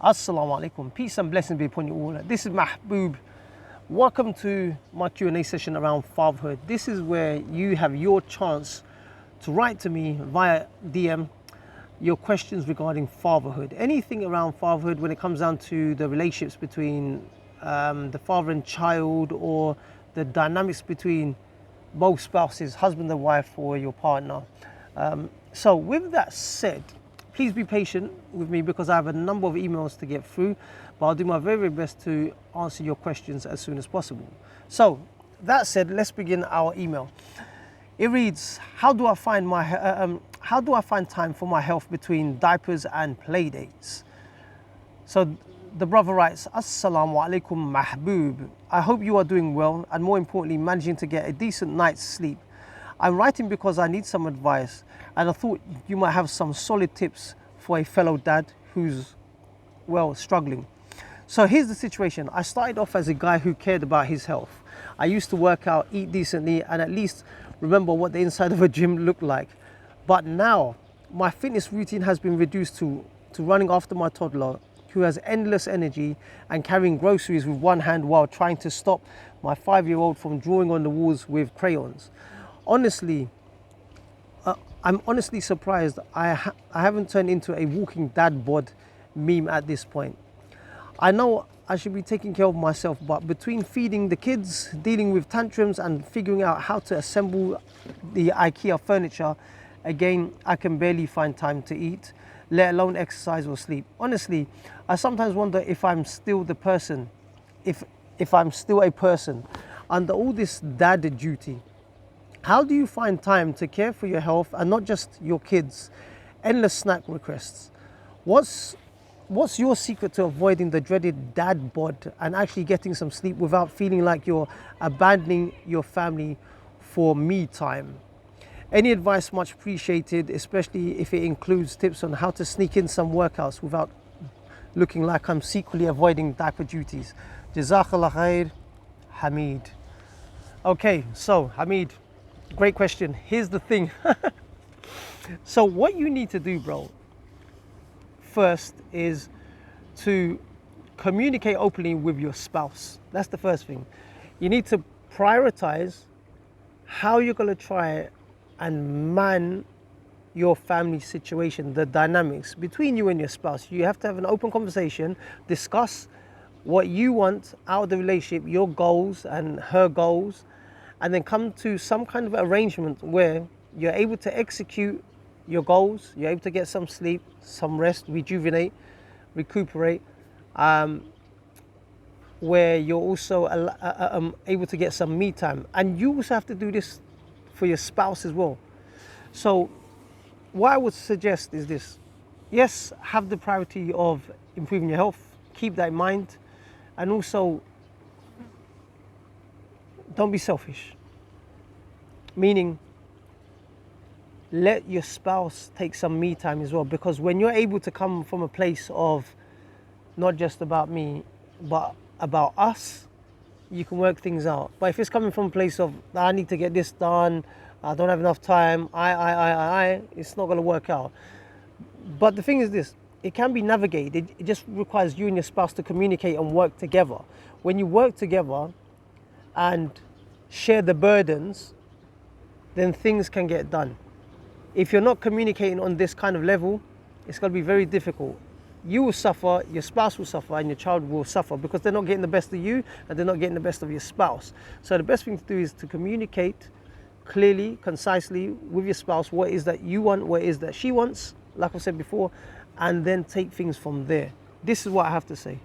Assalamu alaikum, peace and blessings be upon you all. This is Mahboob. Welcome to my Q&A session around fatherhood. This is where you have your chance to write to me via DM your questions regarding fatherhood. Anything around fatherhood when it comes down to the relationships between the father and child, or the dynamics between both spouses, husband and wife, or your partner. So with that said, please be patient with me because I have a number of emails to get through, but I'll do my very, very best to answer your questions as soon as possible. So that said, let's begin our email. It reads, how do I find time for my health between diapers and play dates? So the brother writes, Assalamu alaikum Mahboob. I hope you are doing well and, more importantly, managing to get a decent night's sleep. I'm writing because I need some advice and I thought you might have some solid tips for a fellow dad who's, well, struggling. So here's the situation. I started off as a guy who cared about his health. I used to work out, eat decently, and at least remember what the inside of a gym looked like. But now my fitness routine has been reduced to running after my toddler, who has endless energy, and carrying groceries with one hand while trying to stop my 5-year-old from drawing on the walls with crayons. Honestly, I'm honestly surprised I haven't turned into a walking dad bod meme at this point. I know I should be taking care of myself, but between feeding the kids, dealing with tantrums, and figuring out how to assemble the IKEA furniture, again, I can barely find time to eat, let alone exercise or sleep. Honestly, I sometimes wonder if I'm still the person, if I'm still a person under all this dad duty. How do you find time to care for your health and not just your kids? Endless snack requests. What's your secret to avoiding the dreaded dad bod and actually getting some sleep without feeling like you're abandoning your family for me time? Any advice much appreciated, especially if it includes tips on how to sneak in some workouts without looking like I'm secretly avoiding diaper duties. Jazakallah khair, Hamid. Okay, so Hamid, great question. Here's the thing. So what you need to do, bro, first is to communicate openly with your spouse. That's the first thing. You need to prioritize how you're going to try and man your family situation, the dynamics between you and your spouse. You have to have an open conversation, discuss what you want out of the relationship, your goals and her goals, and then come to some kind of arrangement where you're able to execute your goals, you're able to get some sleep, some rest, rejuvenate, recuperate, where you're also able to get some me time. And you also have to do this for your spouse as well. So what I would suggest is this. Yes, have the priority of improving your health, keep that in mind, and also don't be selfish. Meaning, let your spouse take some me time as well, because when you're able to come from a place of not just about me, but about us, you can work things out. But if it's coming from a place of, I need to get this done, I don't have enough time, it's not going to work out. But the thing is this, it can be navigated. It just requires you and your spouse to communicate and work together. When you work together and share the burdens, then things can get done. If you're not communicating on this kind of level, it's going to be very difficult. You will suffer, your spouse will suffer, and your child will suffer because they're not getting the best of you and they're not getting the best of your spouse. So the best thing to do is to communicate clearly, concisely with your spouse what it is that you want, what it is that she wants, like I said before, and then take things from there. This is what I have to say.